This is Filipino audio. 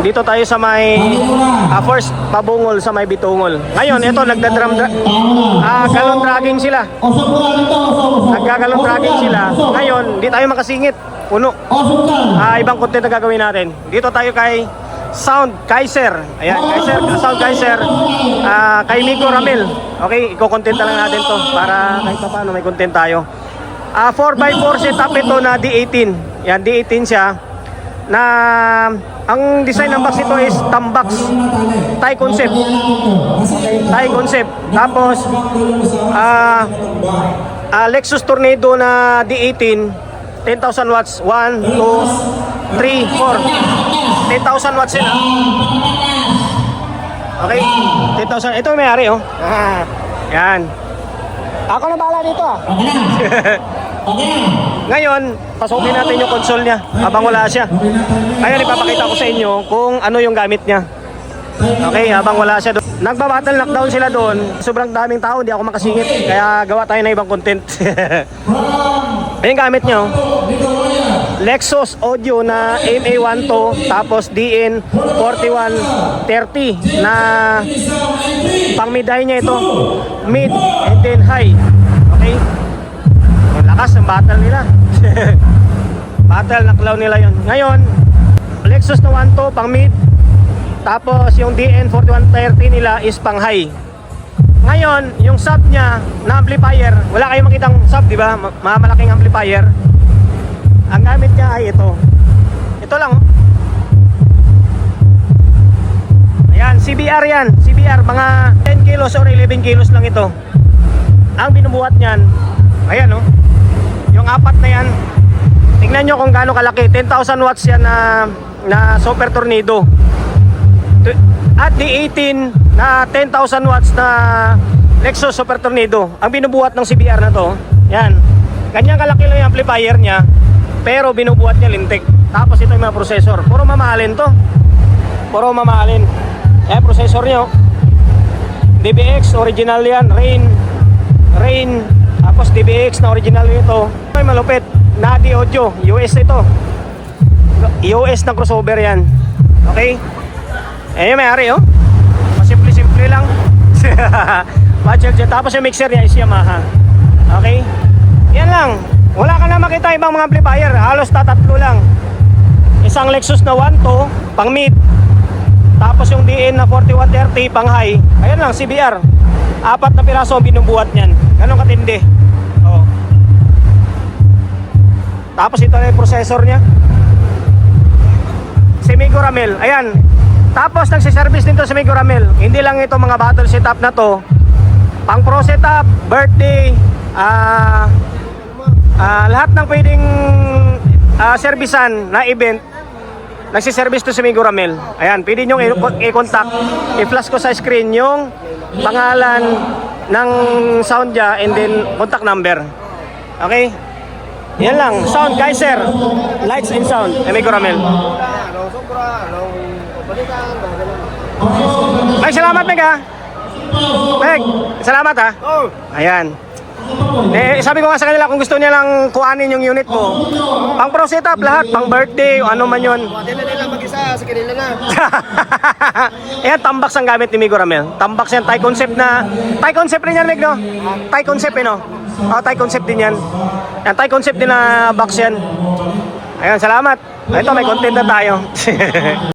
Dito tayo sa may first pabungol sa may Bitungol. Ngayon, ito galon dragging sila. Naggagalon dragging sila. Ngayon, di tayo makasingit. Puno. Ibang content na gagawin natin. Dito tayo kay Sound Kaiser. Ayan, Sound Kaiser. Kay Miko Ramil. Okay, i-content na lang natin to para kahit paano may content tayo. 4x4 setup ito na D18. Yan, D18 siya. Na ang design ng box ito is Tambox Thai concept. Thai concept. Tapos Lexus Tornado na D18, 10,000 watts. 1, 2, 3, 4. 10,000 watts sila. Okay, 10,000. Ito may ari oh. Yan. Ako na bahala dito ah. Ngayon, pasukin natin yung console niya habang wala siya. Ngayon, ipapakita ko sa inyo kung ano yung gamit niya. Okay, habang wala siya doon. Nagba-battle knockdown sila doon. Sobrang daming tao, hindi ako makasingit. Kaya gawa tayo ng ibang content. Ayun gamit niya. Lexus Audio na MA12, tapos DN 4130 na pang mid-high niya ito. Mid and then high. Okay? Lakas ng battle nila. Battle knockdown nila yun. Ngayon, Lexus na 12 pang mid. Tapos yung DN 4130 nila is pang high. Ngayon, yung sub niya na amplifier, wala kayong makitang sub, di ba? Malaking amplifier. Ang gamit niya ay ito. Ito lang. Ayan, CBR yan. CBR, mga 10 kilos or 11 kilos lang ito. Ang binubuhat niyan, ayan oh. Yung apat na yan, tingnan nyo kung gaano kalaki. 10,000 watts yan na Super Tornado. At D18 na 10,000 watts na Lexus Super Tornado. Ang binubuhat ng CBR na to, yan. Ganyan kalaki lang yung amplifier niya, pero binubuhat niya lintik. Tapos ito yung mga processor. Puro mamahalin to. Puro mamahalin. Processor niya DBX, original yan. Rain. Tapos DBX na original nito. May malupit. Nadi Audio, US ito. US na crossover yan. Okay? Ayun may ari oh. Simple lang. Tapos yung mixer niya is Yamaha. Okay? Yan lang. Wala ka na makita ibang mga amplifier. Halos tatatlo lang. Isang Lexus na 12 pang mid. Tapos yung DN na 4130 pang high. Ayan lang, CBR. 4 na piraso ang binubuhat niyan. Ganun katindi. Oh. Tapos ito na yung processor niya. Si Miko Ramil. Ayan. Tapos nagsiservice din to sa Miko Ramil. Hindi lang ito mga battle setup na to. Pang pro setup, birthday, lahat ng pwedeng servisan na event, nagsiservice to sa Miko Ramil. Ayan, pwede nyo i-contact. I-flash ko sa screen yung pangalan ng sound niya and then contact number. Okay? Yan lang. Sound Kaiser. Lights and sound. Miko Ramil. Ay, salamat Meg ha. Meg, salamat ha. Ayan. Sabi ko nga sa kanila kung gusto niya lang kuhanin yung unit ko. Pang pro setup lahat, pang birthday o ano man yun. Hindi na nila mag-isa, sa kanila na. Ayan, Tambox ang gamit ni Miko Ramil. Tambox yan, Thai concept rin yan Meg no? Thai concept no? Thai concept din yan. Yan, Thai concept din na box yan. Ayan, salamat. Ito may content na tayo.